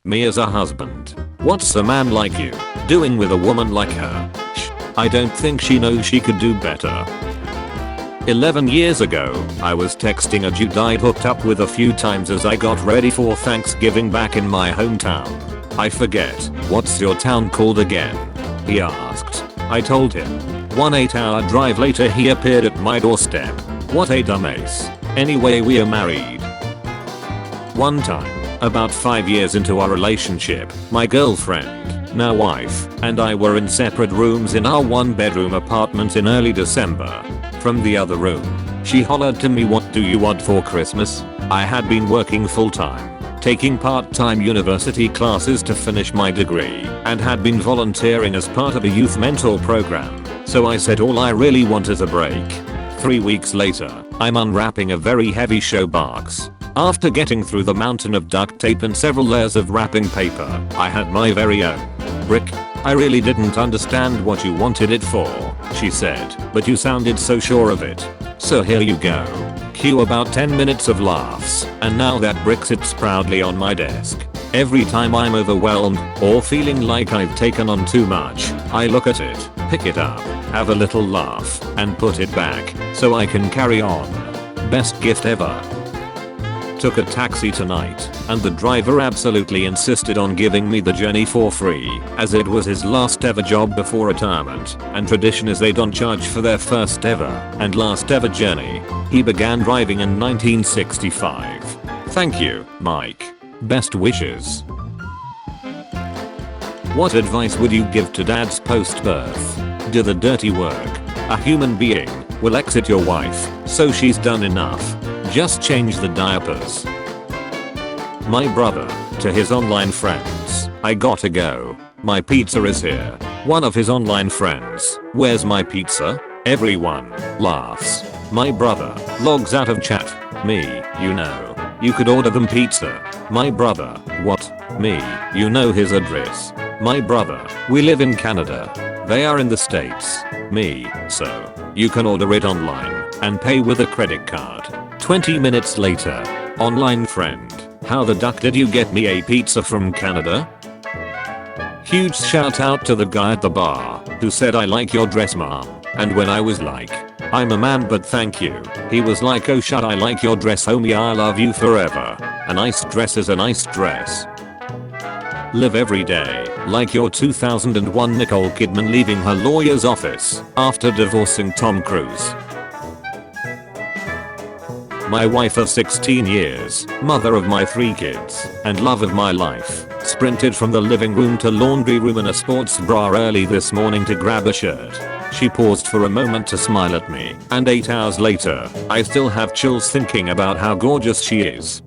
Me as a husband. What's a man like you doing with a woman like her? I don't think she knows she could do better. 11 years ago, I was texting a dude I'd hooked up with a few times as I got ready for Thanksgiving back in my hometown. I forget, what's your town called again? He asked. I told him. 1 8-hour drive later he appeared at my doorstep. What a dumbass. Anyway, we are married. One time, about 5 years into our relationship, my girlfriend, now wife, and I were in separate rooms in our 1-bedroom apartment in early December. From the other room, she hollered to me, "What do you want for Christmas?" I had been working full-time, taking part-time university classes to finish my degree, and had been volunteering as part of a youth mentor program, so I said all I really want is a break. 3 weeks later, I'm unwrapping a very heavy show box. After getting through the mountain of duct tape and several layers of wrapping paper, I had my very own brick. "I really didn't understand what you wanted it for," she said, "but you sounded so sure of it. So here you go." Cue about 10 minutes of laughs, and now that brick sits proudly on my desk. Every time I'm overwhelmed or feeling like I've taken on too much, I look at it, pick it up, have a little laugh, and put it back so I can carry on. Best gift ever. Took a taxi tonight, and the driver absolutely insisted on giving me the journey for free, as it was his last ever job before retirement, and tradition is they don't charge for their first ever and last ever journey. He began driving in 1965. Thank you, Mike. Best wishes. What advice would you give to dads post-birth? Do the dirty work. A human being will exit your wife, so she's done enough. Just change the diapers. My brother, to his online friends, "I gotta go. My pizza is here." One of his online friends, "Where's my pizza?" Everyone laughs. My brother logs out of chat. Me, you know. You could order them pizza. My brother, what? Me, you know his address. My brother, we live in Canada. They are in the States. Me, so you can order it online and pay with a credit card. 20 minutes later, online friend, "How the duck did you get me a pizza from Canada?" Huge shout out to the guy at the bar who said, "I like your dress, mom," and when I was like, "I'm a man but thank you," he was like, "Oh shut, I like your dress, homie, I love you forever. A nice dress is a nice dress." Live every day like your 2001 Nicole Kidman leaving her lawyer's office after divorcing Tom Cruise. My wife of 16 years, mother of my 3 kids, and love of my life, sprinted from the living room to laundry room in a sports bra early this morning to grab a shirt. She paused for a moment to smile at me, and 8 hours later, I still have chills thinking about how gorgeous she is.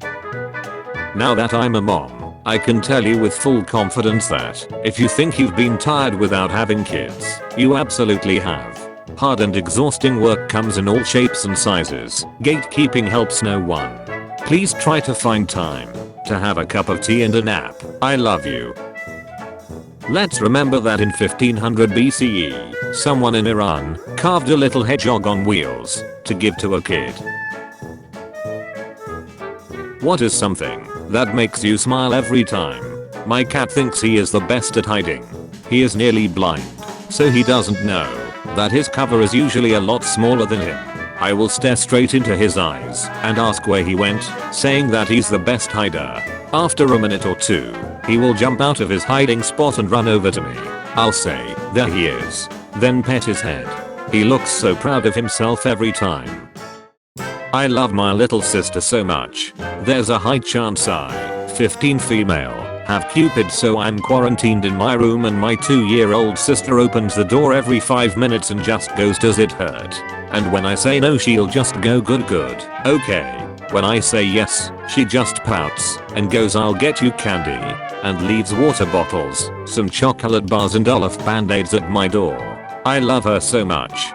Now that I'm a mom, I can tell you with full confidence that if you think you've been tired without having kids, you absolutely have. Hard and exhausting work comes in all shapes and sizes. Gatekeeping helps no one. Please try to find time to have a cup of tea and a nap. I love you. Let's remember that in 1500 BCE, someone in Iran carved a little hedgehog on wheels to give to a kid. What is something that makes you smile every time? My cat thinks he is the best at hiding. He is nearly blind, so he doesn't know that his cover is usually a lot smaller than him. I will stare straight into his eyes and ask where he went, saying that he's the best hider. After a minute or two, he will jump out of his hiding spot and run over to me. I'll say, "There he is," then pet his head. He looks so proud of himself every time. I love my little sister so much. There's a high chance I, 15 female, have Cupid, so I'm quarantined in my room and my 2-year-old sister opens the door every 5 minutes and just goes, "Does it hurt?" And when I say no, she'll just go, "Good, good, okay." When I say yes, she just pouts and goes, "I'll get you candy," and leaves water bottles, some chocolate bars and Olaf band-aids at my door. I love her so much.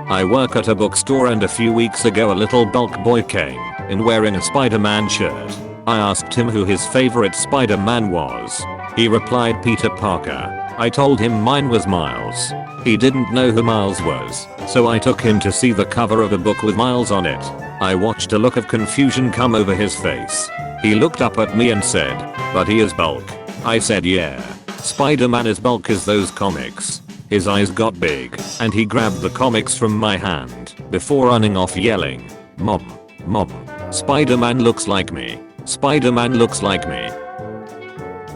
I work at a bookstore and a few weeks ago a little bulk boy came in wearing a Spider-Man shirt. I asked him who his favorite Spider-Man was. He replied, "Peter Parker." I told him mine was Miles. He didn't know who Miles was, so I took him to see the cover of a book with Miles on it. I watched a look of confusion come over his face. He looked up at me and said, "But he is bulk." I said, "Yeah. Spider-Man is bulk as those comics." His eyes got big and he grabbed the comics from my hand before running off yelling, "Mom, Mom, Spider-Man looks like me. Spider-Man looks like me."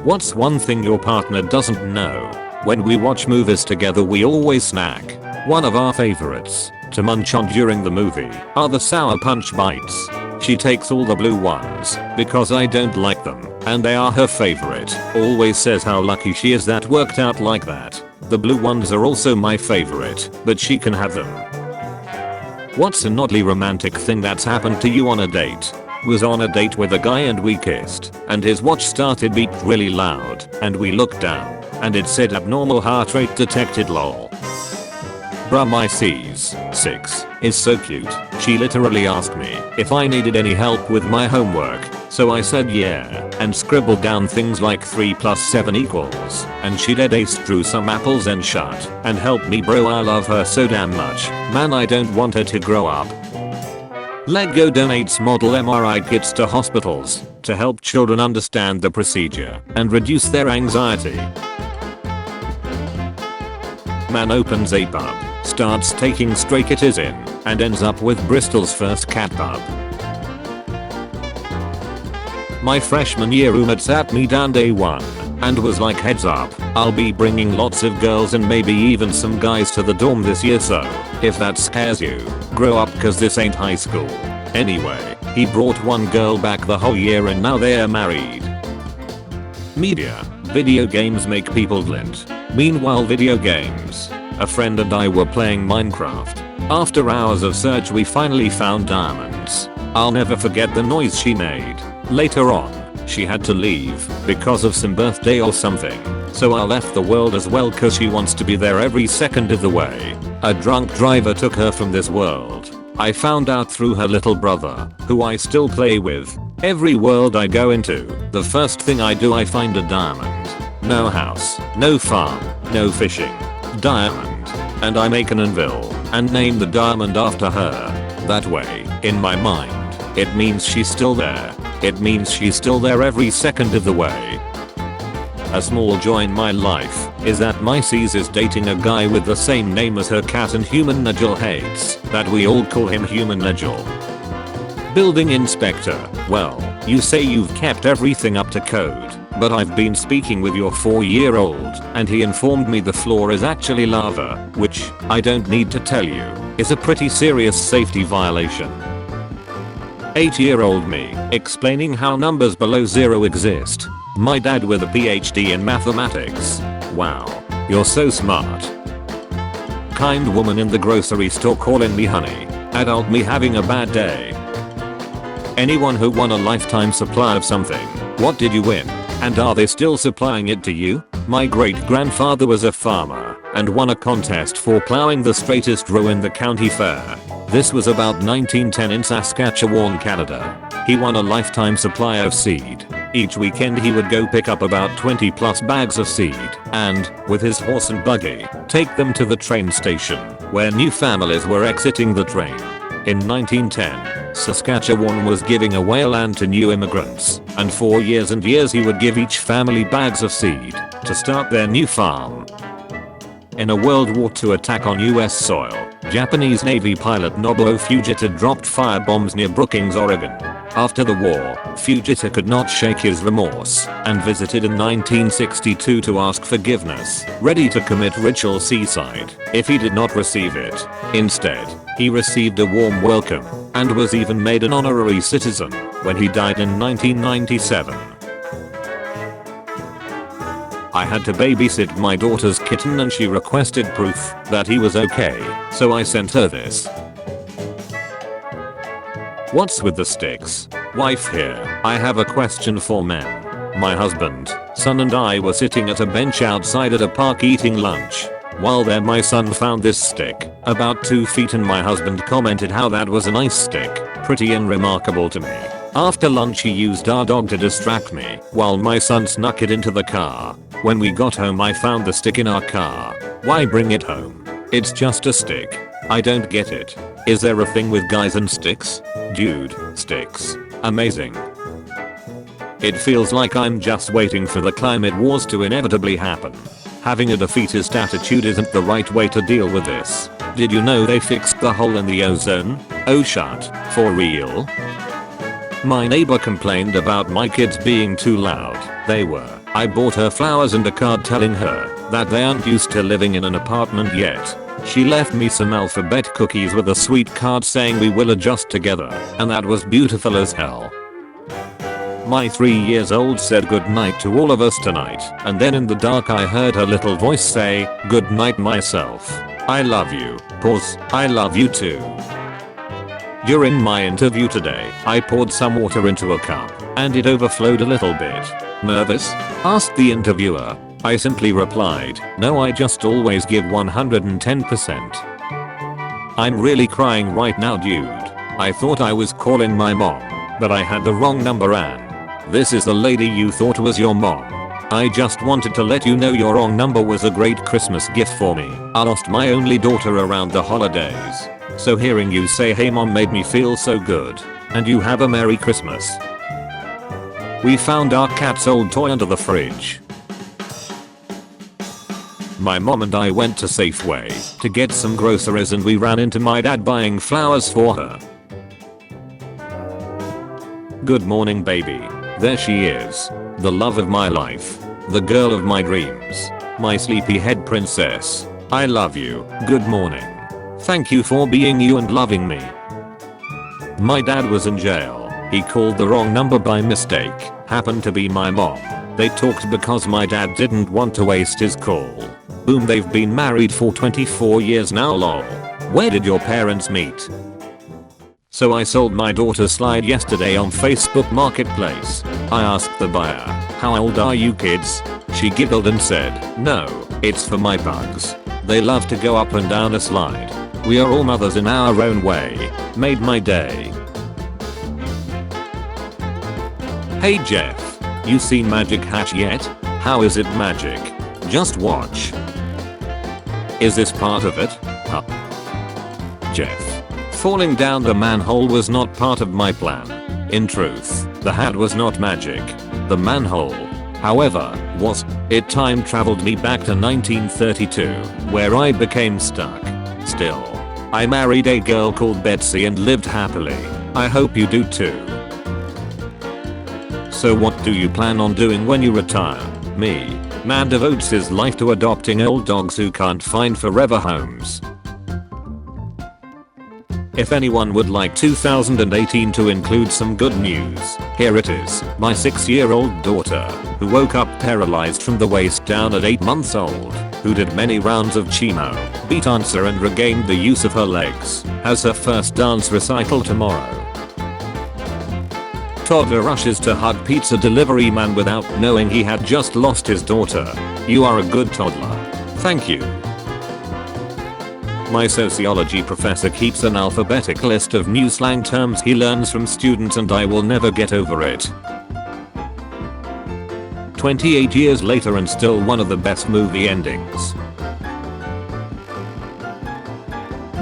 What's one thing your partner doesn't know? When we watch movies together we always snack. One of our favorites to munch on during the movie are the Sour Punch bites. She takes all the blue ones because I don't like them and they are her favorite. Always says how lucky she is that worked out like that. The blue ones are also my favorite, but she can have them. What's an oddly romantic thing that's happened to you on a date? Was on a date with a guy and we kissed and his watch started beeping really loud and we looked down and it said abnormal heart rate detected lol. Bruh, my Cs6 is so cute. She literally asked me if I needed any help with my homework. So I said yeah and scribbled down things like 3 + 7 = and she dead aced drew some apples and shut and helped me bro. I love her so damn much. Man, I don't want her to grow up. Lego donates model MRI kits to hospitals to help children understand the procedure and reduce their anxiety. Man opens a pub, starts taking stray kittens in, and ends up with Bristol's first cat pub. My freshman year roommate sat me down day one and was like, "Heads up, I'll be bringing lots of girls and maybe even some guys to the dorm this year, so if that scares you, grow up cause this ain't high school." Anyway, he brought one girl back the whole year and now they're married. Media. Video games make people glint. Meanwhile, video games. A friend and I were playing Minecraft. After hours of search we finally found diamonds. I'll never forget the noise she made. Later on, she had to leave because of some birthday or something. So I left the world as well cause she wants to be there every second of the way. A drunk driver took her from this world. I found out through her little brother, who I still play with. Every world I go into, the first thing I do I find a diamond. No house, no farm, no fishing. Diamond. And I make an anvil and name the diamond after her. That way, in my mind, it means she's still there. It means she's still there every second of the way. A small joy in my life is that my Cs is dating a guy with the same name as her cat and human Nigel hates that we all call him human Nigel. Building inspector. Well, you say you've kept everything up to code, but I've been speaking with your 4-year-old and he informed me the floor is actually lava, which, I don't need to tell you, is a pretty serious safety violation. 8-year-old me explaining how numbers below 0 exist. My dad with a PhD in mathematics. Wow, you're so smart. Kind woman in the grocery store calling me honey. Adult me having a bad day. Anyone who won a lifetime supply of something. What did you win? And are they still supplying it to you? My great grandfather was a farmer and won a contest for plowing the straightest row in the county fair. This was about 1910 in Saskatchewan, Canada. He won a lifetime supply of seed. Each weekend he would go pick up about 20+ bags of seed and, with his horse and buggy, take them to the train station where new families were exiting the train. In 1910, Saskatchewan was giving away land to new immigrants, and for years and years he would give each family bags of seed to start their new farm. In a World War II attack on US soil, Japanese Navy pilot Nobuo Fujita dropped firebombs near Brookings, Oregon. After the war, Fujita could not shake his remorse and visited in 1962 to ask forgiveness, ready to commit ritual suicide if he did not receive it. Instead, he received a warm welcome and was even made an honorary citizen when he died in 1997. I had to babysit my daughter's kitten and she requested proof that he was okay, so I sent her this. What's with the sticks? Wife here. I have a question for men. My husband, son and I were sitting at a bench outside at a park eating lunch. While there my son found this stick, about 2 feet, and my husband commented how that was a nice stick, pretty and remarkable to me. After lunch he used our dog to distract me while my son snuck it into the car. When we got home I found the stick in our car. Why bring it home? It's just a stick. I don't get it. Is there a thing with guys and sticks? Dude, sticks. Amazing. It feels like I'm just waiting for the climate wars to inevitably happen. Having a defeatist attitude isn't the right way to deal with this. Did you know they fixed the hole in the ozone? Oh shut, for real? My neighbor complained about my kids being too loud. They were. I bought her flowers and a card telling her that they aren't used to living in an apartment yet. She left me some alphabet cookies with a sweet card saying we will adjust together, and that was beautiful as hell. My 3-year-old said good night to all of us tonight, and then in the dark I heard her little voice say, good night myself. I love you. Pause. I love you too. During my interview today, I poured some water into a cup, and it overflowed a little bit. Nervous? Asked the interviewer. I simply replied, no, I just always give 110%. I'm really crying right now, dude. I thought I was calling my mom, but I had the wrong number and this is the lady you thought was your mom. I just wanted to let you know your wrong number was a great Christmas gift for me. I lost my only daughter around the holidays. So hearing you say hey mom made me feel so good. And you have a Merry Christmas. We found our cat's old toy under the fridge. My mom and I went to Safeway to get some groceries and we ran into my dad buying flowers for her. Good morning baby. There she is. The love of my life. The girl of my dreams. My sleepyhead princess. I love you. Good morning. Thank you for being you and loving me. My dad was in jail. He called the wrong number by mistake. Happened to be my mom. They talked because my dad didn't want to waste his call. Boom, they've been married for 24 years now lol. Where did your parents meet? So I sold my daughter's slide yesterday on Facebook Marketplace. I asked the buyer, how old are you kids? She giggled and said, no, it's for my bugs. They love to go up and down a slide. We are all mothers in our own way. Made my day. Hey Jeff, you seen Magic Hatch yet? How is it magic? Just watch. Is this part of it? Huh? Jeff. Falling down the manhole was not part of my plan. In truth, the hat was not magic. The manhole, however, was. It time traveled me back to 1932, where I became stuck. Still, I married a girl called Betsy and lived happily. I hope you do too. So what do you plan on doing when you retire? Me. Man devotes his life to adopting old dogs who can't find forever homes. If anyone would like 2018 to include some good news, here it is. My 6-year-old daughter, who woke up paralyzed from the waist down at 8 months old, who did many rounds of chemo, beat cancer and regained the use of her legs, has her first dance recital tomorrow. Toddler rushes to hug pizza delivery man without knowing he had just lost his daughter. You are a good toddler. Thank you. My sociology professor keeps an alphabetic list of new slang terms he learns from students and I will never get over it. 28 years later and still one of the best movie endings.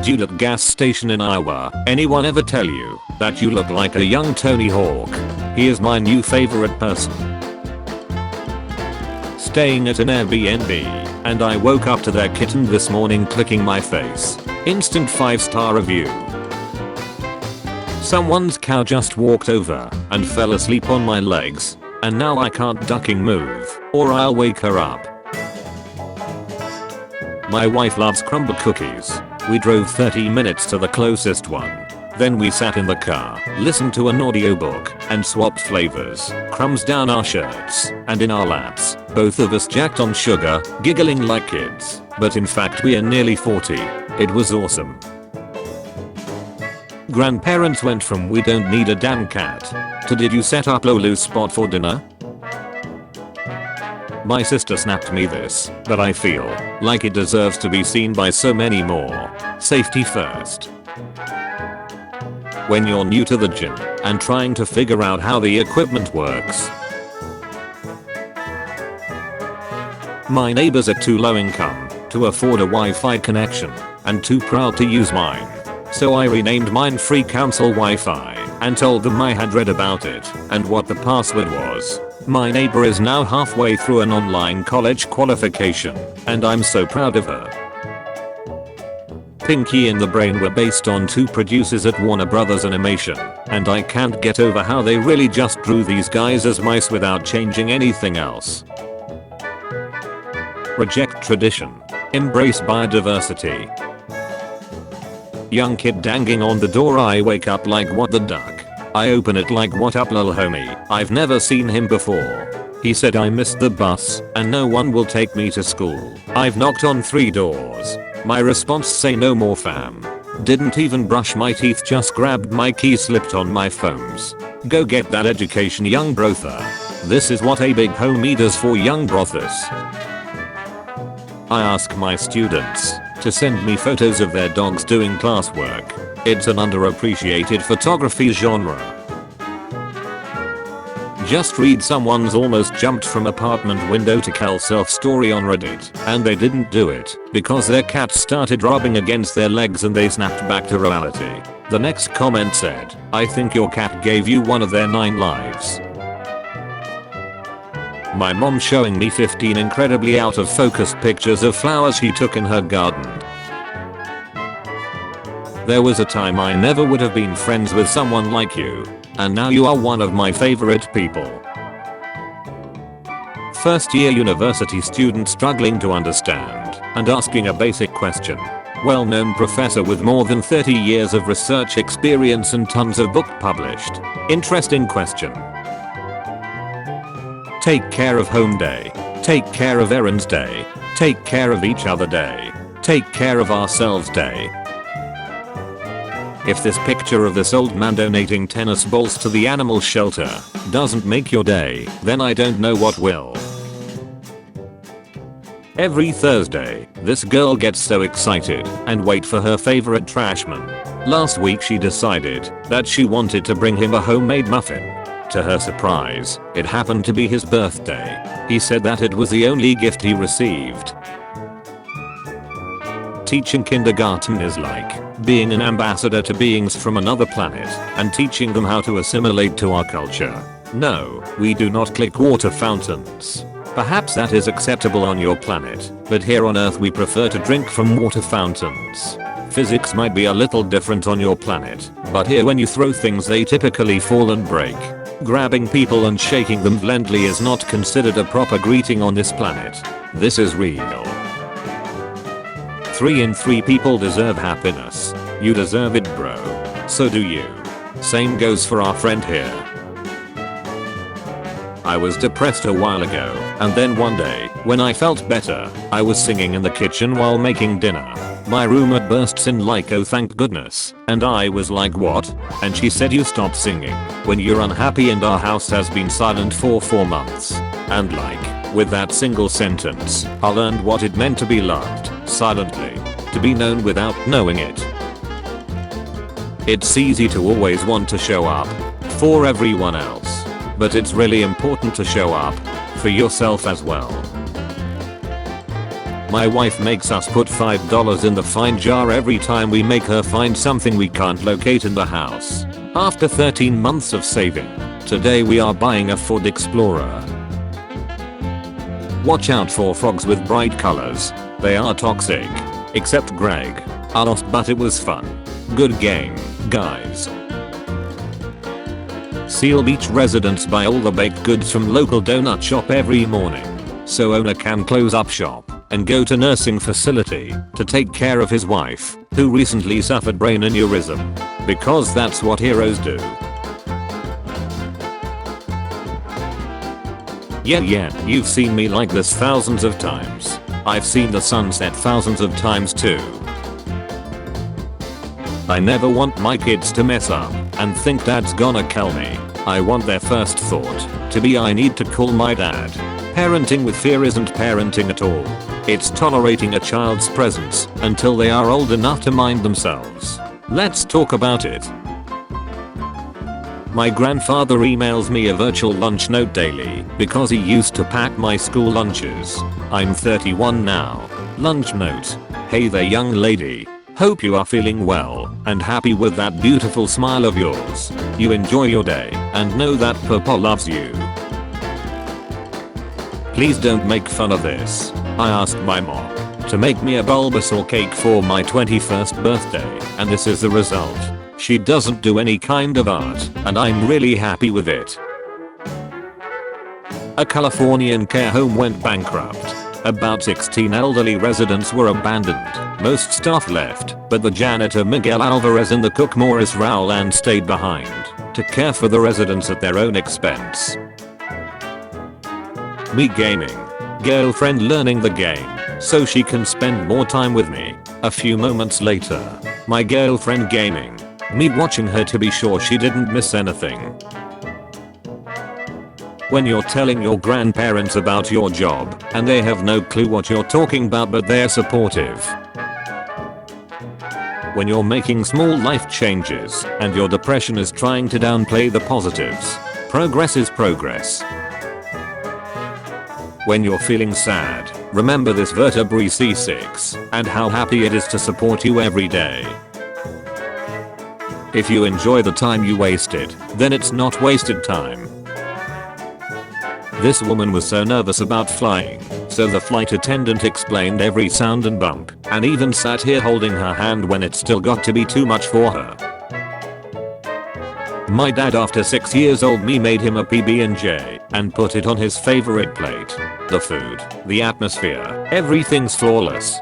Dude at gas station in Iowa, anyone ever tell you that you look like a young Tony Hawk? He is my new favorite person. Staying at an Airbnb, and I woke up to their kitten this morning clicking my face. Instant 5-star review. Someone's cow just walked over and fell asleep on my legs, and now I can't ducking move, or I'll wake her up. My wife loves crumble cookies. We drove 30 minutes to the closest one. Then we sat in the car, listened to an audiobook, and swapped flavors, crumbs down our shirts, and in our laps, both of us jacked on sugar, giggling like kids, but in fact we are nearly 40. It was awesome. Grandparents went from we don't need a damn cat to did you set up Lulu's spot for dinner? My sister snapped me this, but I feel like it deserves to be seen by so many more. Safety first. When you're new to the gym and trying to figure out how the equipment works. My neighbors are too low income to afford a Wi-Fi connection and too proud to use mine. So I renamed mine Free Council Wi-Fi. and told them I had read about it and what the password was. My neighbor is now halfway through an online college qualification, and I'm so proud of her. Pinky and the Brain were based on two producers at Warner Brothers Animation, and I can't get over how they really just drew these guys as mice without changing anything else. Reject tradition. Embrace biodiversity. Young kid danging on the door. I wake up like what the duck. I open it like what up lol homie. I've never seen him before. He said I missed the bus and no one will take me to school. I've knocked on 3 doors. My response say no more fam. Didn't even brush my teeth, just grabbed my keys, slipped on my phones. Go get that education young brother. This is what a big homie does for young brothers. I ask my students to send me photos of their dogs doing classwork. It's an underappreciated photography genre. Just read someone's almost jumped from apartment window to Cal self-story on Reddit, and they didn't do it because their cat started rubbing against their legs and they snapped back to reality. The next comment said, I think your cat gave you one of their 9 lives. My mom showing me 15 incredibly out of focus pictures of flowers she took in her garden. There was a time I never would have been friends with someone like you, and now you are one of my favorite people. First year university student struggling to understand and asking a basic question. Well-known professor with more than 30 years of research experience and tons of book published. Interesting question. Take care of home day. Take care of errands day. Take care of each other day. Take care of ourselves day. If this picture of this old man donating tennis balls to the animal shelter doesn't make your day, then I don't know what will. Every Thursday, this girl gets so excited and wait for her favorite trashman. Last week she decided that she wanted to bring him a homemade muffin. To her surprise, it happened to be his birthday. He said that it was the only gift he received. Teaching kindergarten is like being an ambassador to beings from another planet and teaching them how to assimilate to our culture. No, we do not click water fountains. Perhaps that is acceptable on your planet, but here on Earth we prefer to drink from water fountains. Physics might be a little different on your planet, but here when you throw things they typically fall and break. Grabbing people and shaking them violently is not considered a proper greeting on this planet. This is real. 3 in 3 people deserve happiness. You deserve it, bro. So do you. Same goes for our friend here. I was depressed a while ago, and then one day, when I felt better, I was singing in the kitchen while making dinner. My roommate bursts in like, oh thank goodness, and I was like what? And she said, you stop singing when you're unhappy and our house has been silent for 4 months. And like, with that single sentence, I learned what it meant to be loved, silently, to be known without knowing it. It's easy to always want to show up for everyone else, but it's really important to show up for yourself as well. My wife makes us put $5 in the find jar every time we make her find something we can't locate in the house. After 13 months of saving, today we are buying a Ford Explorer. Watch out for frogs with bright colors. They are toxic. Except Greg. I lost but it was fun. Good game, guys. Seal Beach residents buy all the baked goods from local donut shop every morning, so owner can close up shop and go to nursing facility to take care of his wife, who recently suffered brain aneurysm. Because that's what heroes do. Yeah, you've seen me like this thousands of times. I've seen the sunset thousands of times too. I never want my kids to mess up and think dad's gonna kill me. I want their first thought to be I need to call my dad. Parenting with fear isn't parenting at all. It's tolerating a child's presence until they are old enough to mind themselves. Let's talk about it. My grandfather emails me a virtual lunch note daily because he used to pack my school lunches. I'm 31 now. Lunch note. Hey there young lady. Hope you are feeling well and happy with that beautiful smile of yours. You enjoy your day and know that Papa loves you. Please don't make fun of this. I asked my mom to make me a Bulbasaur cake for my 21st birthday, and this is the result. She doesn't do any kind of art, and I'm really happy with it. A Californian care home went bankrupt. About 16 elderly residents were abandoned. Most staff left, but the janitor Miguel Alvarez and the cook Morris Rowland stayed behind to care for the residents at their own expense. Me gaming. Girlfriend learning the game so she can spend more time with me. A few moments later, my girlfriend gaming. Me watching her to be sure she didn't miss anything. When you're telling your grandparents about your job and they have no clue what you're talking about but they're supportive. When you're making small life changes and your depression is trying to downplay the positives. Progress is progress. When you're feeling sad, remember this vertebrae C6 and how happy it is to support you every day. If you enjoy the time you wasted, then it's not wasted time. This woman was so nervous about flying, so the flight attendant explained every sound and bump, and even sat here holding her hand when it still got to be too much for her. My dad after 6 years old me made him a PB&J and put it on his favorite plate. The food, the atmosphere, everything's flawless.